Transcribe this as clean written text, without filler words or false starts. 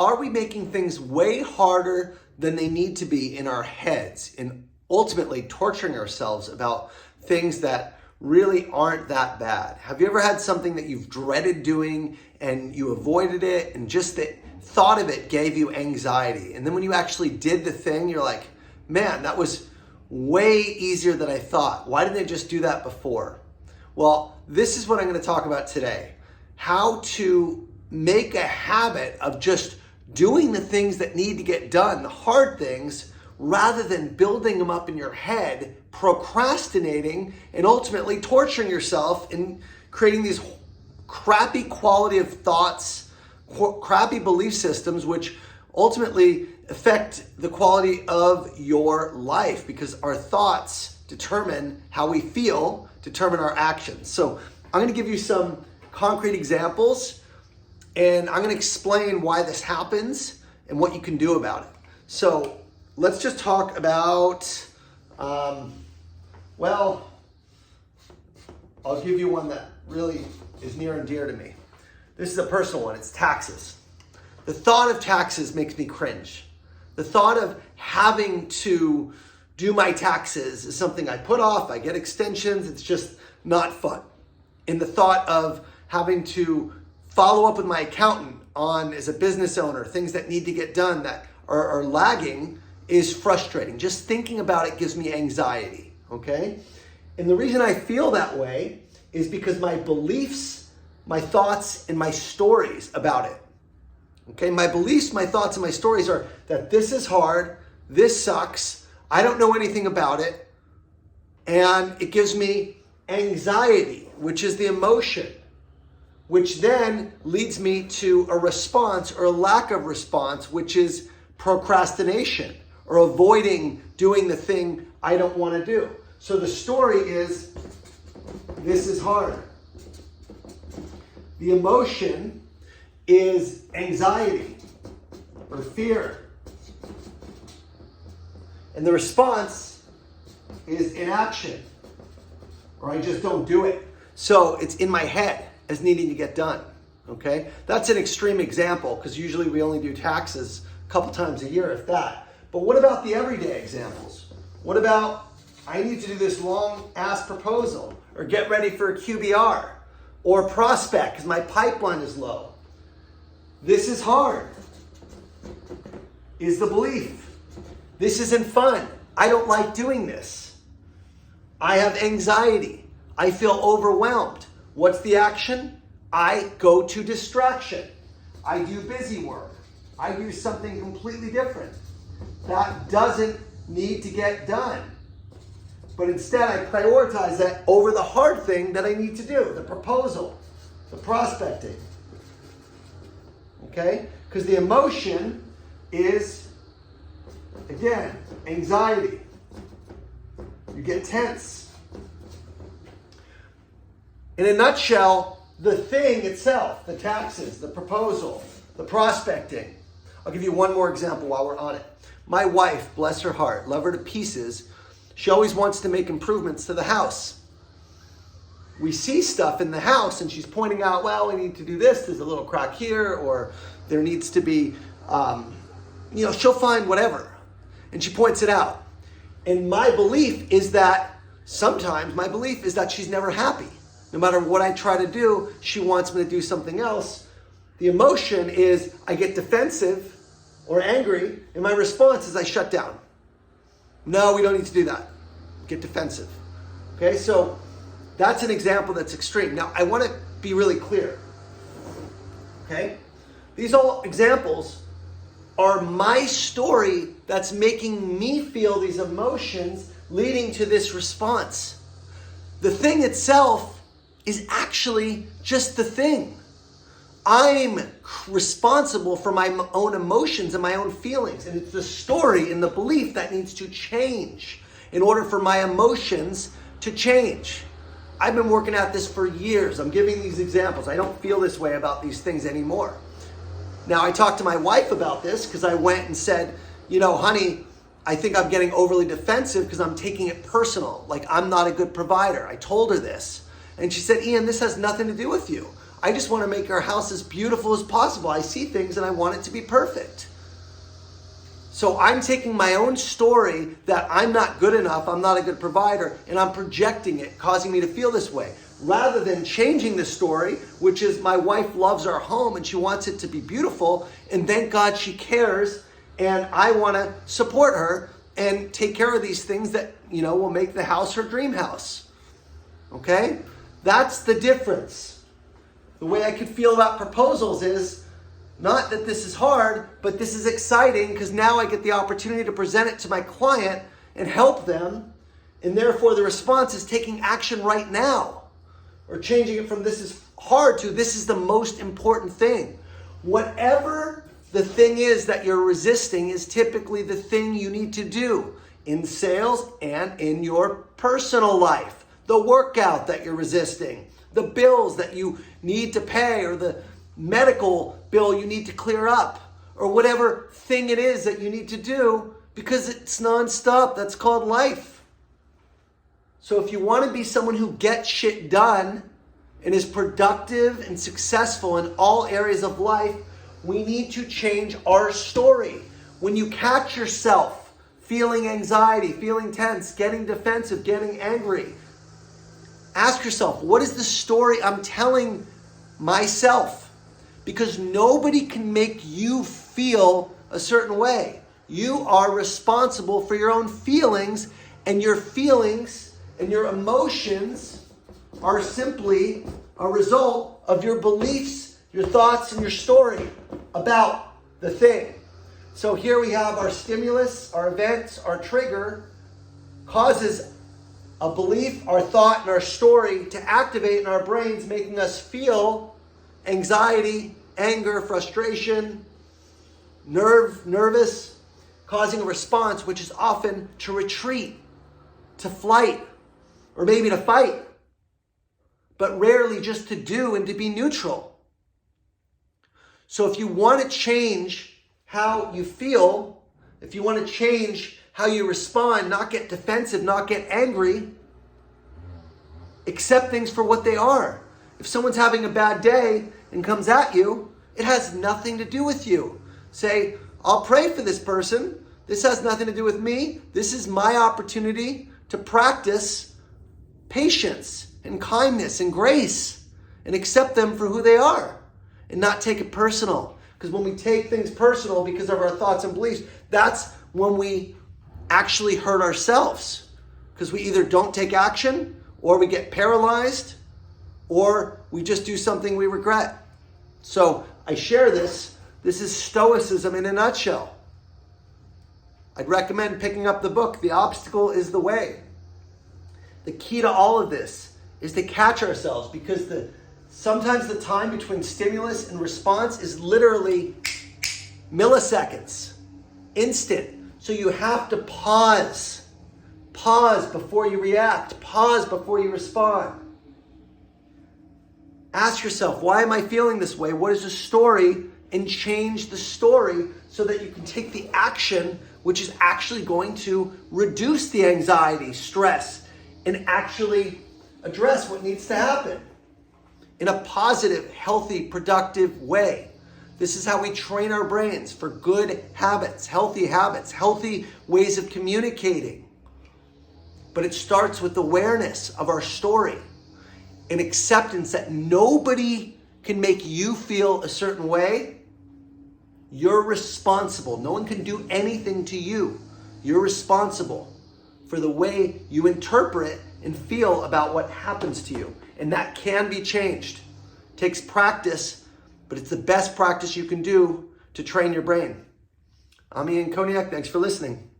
are we making things way harder than they need to be in our heads and ultimately torturing ourselves about things that really aren't that bad? Have you ever had something that you've dreaded doing and you avoided it, and just the thought of it gave you anxiety? And then when you actually did the thing, you're like, man, that was way easier than I thought. Why didn't I just do that before? Well, this is what I'm going to talk about today. How to make a habit of just doing the things that need to get done, the hard things, rather than building them up in your head, procrastinating, and ultimately torturing yourself and creating these crappy quality of thoughts, crappy belief systems, which ultimately affect the quality of your life, because our thoughts determine how we feel, determine our actions. So I'm going to give you some concrete examples, and I'm going to explain why this happens and what you can do about it. So let's just talk about, well, I'll give you one that really is near and dear to me. This is a personal one. It's taxes. The thought of taxes makes me cringe. The thought of having to do my taxes is something I put off. I get extensions. It's just not fun. And the thought of having to follow up with my accountant on, as a business owner, things that need to get done that are lagging is frustrating. Just thinking about it gives me anxiety, okay? And the reason I feel that way is because my beliefs, my thoughts, and my stories about it. Okay, my beliefs, my thoughts, and my stories are that this is hard, this sucks, I don't know anything about it, and it gives me anxiety, which is the emotion, which then leads me to a response or a lack of response, which is procrastination, or avoiding doing the thing I don't want to do. So the story is, this is hard. The emotion is anxiety or fear. And the response is inaction, or I just don't do it. So it's in my head as needing to get done, okay? That's an extreme example, because usually we only do taxes a couple times a year, if that. But what about the everyday examples? What about, I need to do this long ass proposal, or get ready for a QBR, or prospect because my pipeline is low. This is hard, is the belief. This isn't fun. I don't like doing this. I have anxiety. I feel overwhelmed. What's the action? I go to distraction. I do busy work. I do something completely different. That doesn't need to get done. But instead, I prioritize that over the hard thing that I need to do, the proposal, the prospecting. Okay? Because the emotion is, again, anxiety. You get tense. In a nutshell, the thing itself, the taxes, the proposal, the prospecting. I'll give you one more example while we're on it. My wife, bless her heart, love her to pieces, she always wants to make improvements to the house. We see stuff in the house and she's pointing out, well, we need to do this, there's a little crack here, or there needs to be, she'll find whatever. And she points it out. And my belief is that she's never happy. No matter what I try to do, she wants me to do something else. The emotion is I get defensive or angry, and my response is I shut down. No, we don't need to do that. Get defensive. Okay, so that's an example that's extreme. Now, I want to be really clear. Okay? These all examples are my story that's making me feel these emotions leading to this response. The thing itself is actually just the thing. I'm responsible for my own emotions and my own feelings. And it's the story and the belief that needs to change in order for my emotions to change. I've been working at this for years. I'm giving these examples. I don't feel this way about these things anymore. Now, I talked to my wife about this because I went and said, honey, I think I'm getting overly defensive because I'm taking it personal. Like I'm not a good provider. I told her this. And she said, Ian, this has nothing to do with you. I just want to make our house as beautiful as possible. I see things and I want it to be perfect. So I'm taking my own story that I'm not good enough, I'm not a good provider, and I'm projecting it, causing me to feel this way. Rather than changing the story, which is my wife loves our home and she wants it to be beautiful, and thank God she cares, and I want to support her and take care of these things that, will make the house her dream house. Okay? That's the difference. The way I could feel about proposals is not that this is hard, but this is exciting because now I get the opportunity to present it to my client and help them, and therefore the response is taking action right now, or changing it from this is hard to this is the most important thing. Whatever the thing is that you're resisting is typically the thing you need to do in sales and in your personal life. The workout that you're resisting, the bills that you need to pay, or the medical bill you need to clear up, or whatever thing it is that you need to do, because it's nonstop. That's called life. So if you want to be someone who gets shit done and is productive and successful in all areas of life, we need to change our story. When you catch yourself feeling anxiety, feeling tense, getting defensive, getting angry, ask yourself, what is the story I'm telling myself? Because nobody can make you feel a certain way. You are responsible for your own feelings, and your emotions are simply a result of your beliefs, your thoughts, and your story about the thing. So here we have our stimulus, our event, our trigger causes a belief, our thought, and our story to activate in our brains, making us feel anxiety, anger, frustration, nervous, causing a response which is often to retreat, to flight, or maybe to fight, but rarely just to do and to be neutral. So if you want to change how you feel, if you want to change how you respond, not get defensive, not get angry, accept things for what they are. If someone's having a bad day and comes at you, it has nothing to do with you. Say, I'll pray for this person. This has nothing to do with me. This is my opportunity to practice patience and kindness and grace and accept them for who they are and not take it personal. Because when we take things personal because of our thoughts and beliefs, that's when we actually hurt ourselves. Because we either don't take action, or we get paralyzed, or we just do something we regret. So I share this. This is Stoicism in a nutshell. I'd recommend picking up the book, The Obstacle is the Way. The key to all of this is to catch ourselves, because sometimes the time between stimulus and response is literally milliseconds, instant. So you have to pause. Pause before you react. Pause before you respond. Ask yourself, why am I feeling this way? What is the story? And change the story so that you can take the action which is actually going to reduce the anxiety, stress, and actually address what needs to happen in a positive, healthy, productive way. This is how we train our brains for good habits, healthy ways of communicating. But it starts with awareness of our story and acceptance that nobody can make you feel a certain way. You're responsible. No one can do anything to you. You're responsible for the way you interpret and feel about what happens to you. And that can be changed. It takes practice, but it's the best practice you can do to train your brain. I'm Ian Koniak. Thanks for listening.